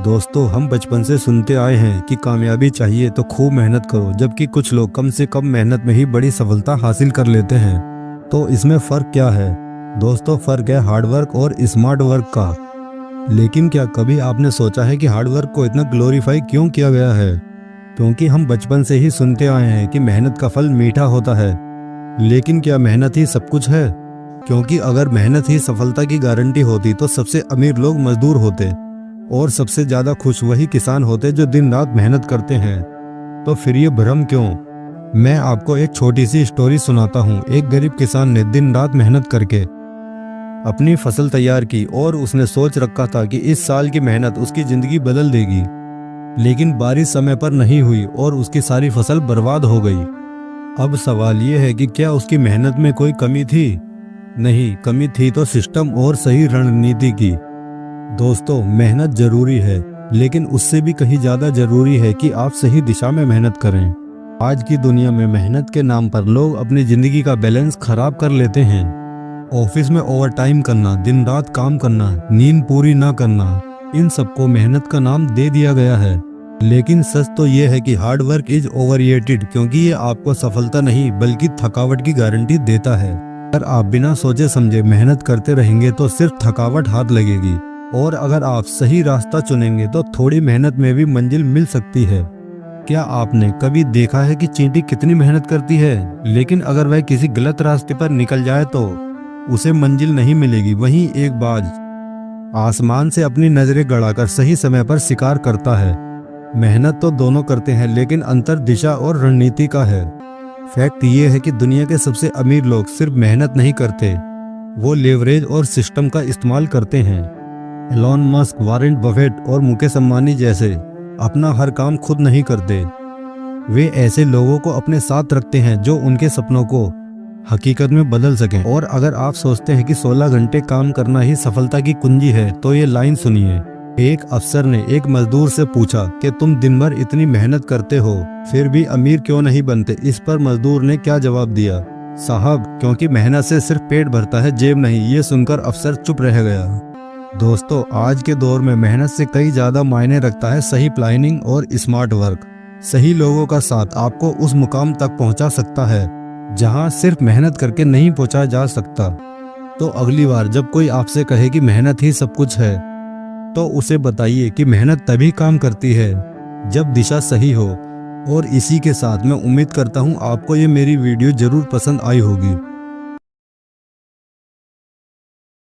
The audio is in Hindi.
दोस्तों, हम बचपन से सुनते आए हैं कि कामयाबी चाहिए तो खूब मेहनत करो, जबकि कुछ लोग कम से कम मेहनत में ही बड़ी सफलता हासिल कर लेते हैं। तो इसमें फ़र्क क्या है? दोस्तों, फ़र्क है हार्ड वर्क और स्मार्ट वर्क का। लेकिन क्या कभी आपने सोचा है कि हार्ड वर्क को इतना ग्लोरीफाई क्यों किया गया है? क्योंकि हम बचपन से ही सुनते आए हैं कि मेहनत का फल मीठा होता है। लेकिन क्या मेहनत ही सब कुछ है? क्योंकि अगर मेहनत ही सफलता की गारंटी होती तो सबसे अमीर लोग मजदूर होते और सबसे ज़्यादा खुश वही किसान होते जो दिन रात मेहनत करते हैं। तो फिर ये भ्रम क्यों? मैं आपको एक छोटी सी स्टोरी सुनाता हूँ। एक गरीब किसान ने दिन रात मेहनत करके अपनी फसल तैयार की और उसने सोच रखा था कि इस साल की मेहनत उसकी ज़िंदगी बदल देगी। लेकिन बारिश समय पर नहीं हुई और उसकी सारी फसल बर्बाद हो गई। अब सवाल ये है कि क्या उसकी मेहनत में कोई कमी थी? नहीं, कमी थी तो सिस्टम और सही रणनीति की। दोस्तों, मेहनत जरूरी है, लेकिन उससे भी कहीं ज़्यादा जरूरी है कि आप सही दिशा में मेहनत करें। आज की दुनिया में मेहनत के नाम पर लोग अपनी ज़िंदगी का बैलेंस खराब कर लेते हैं। ऑफिस में ओवर टाइम करना, दिन रात काम करना, नींद पूरी ना करना, इन सबको मेहनत का नाम दे दिया गया है। लेकिन सच तो ये है कि हार्ड वर्क इज ओवररेटेड, क्योंकि ये आपको सफलता नहीं बल्कि थकावट की गारंटी देता है। अगर आप बिना सोचे समझे मेहनत करते रहेंगे तो सिर्फ थकावट हाथ लगेगी, और अगर आप सही रास्ता चुनेंगे तो थोड़ी मेहनत में भी मंजिल मिल सकती है। क्या आपने कभी देखा है कि चींटी कितनी मेहनत करती है, लेकिन अगर वह किसी गलत रास्ते पर निकल जाए तो उसे मंजिल नहीं मिलेगी। वहीं एक बाज आसमान से अपनी नजरें गड़ाकर सही समय पर शिकार करता है। मेहनत तो दोनों करते हैं, लेकिन अंतर दिशा और रणनीति का है। फैक्ट ये है कि दुनिया के सबसे अमीर लोग सिर्फ मेहनत नहीं करते, वो लेवरेज और सिस्टम का इस्तेमाल करते हैं। एलोन मस्क, वॉरेन बफेट और मुकेश अंबानी जैसे अपना हर काम खुद नहीं करते। वे ऐसे लोगों को अपने साथ रखते हैं जो उनके सपनों को हकीकत में बदल सकें। और अगर आप सोचते हैं कि 16 घंटे काम करना ही सफलता की कुंजी है, तो ये लाइन सुनिए। एक अफसर ने एक मजदूर से पूछा कि तुम दिन भर इतनी मेहनत करते हो, फिर भी अमीर क्यों नहीं बनते? इस पर मजदूर ने क्या जवाब दिया? साहब, क्योंकि मेहनत से सिर्फ पेट भरता है, जेब नहीं। ये सुनकर अफसर चुप रह गया। दोस्तों, आज के दौर में मेहनत से कई ज्यादा मायने रखता है सही प्लानिंग और स्मार्ट वर्क। सही लोगों का साथ आपको उस मुकाम तक पहुंचा सकता है जहां सिर्फ मेहनत करके नहीं पहुंचा जा सकता। तो अगली बार जब कोई आपसे कहे कि मेहनत ही सब कुछ है, तो उसे बताइए कि मेहनत तभी काम करती है जब दिशा सही हो। और इसी के साथ मैं उम्मीद करता हूँ आपको ये मेरी वीडियो जरूर पसंद आई होगी।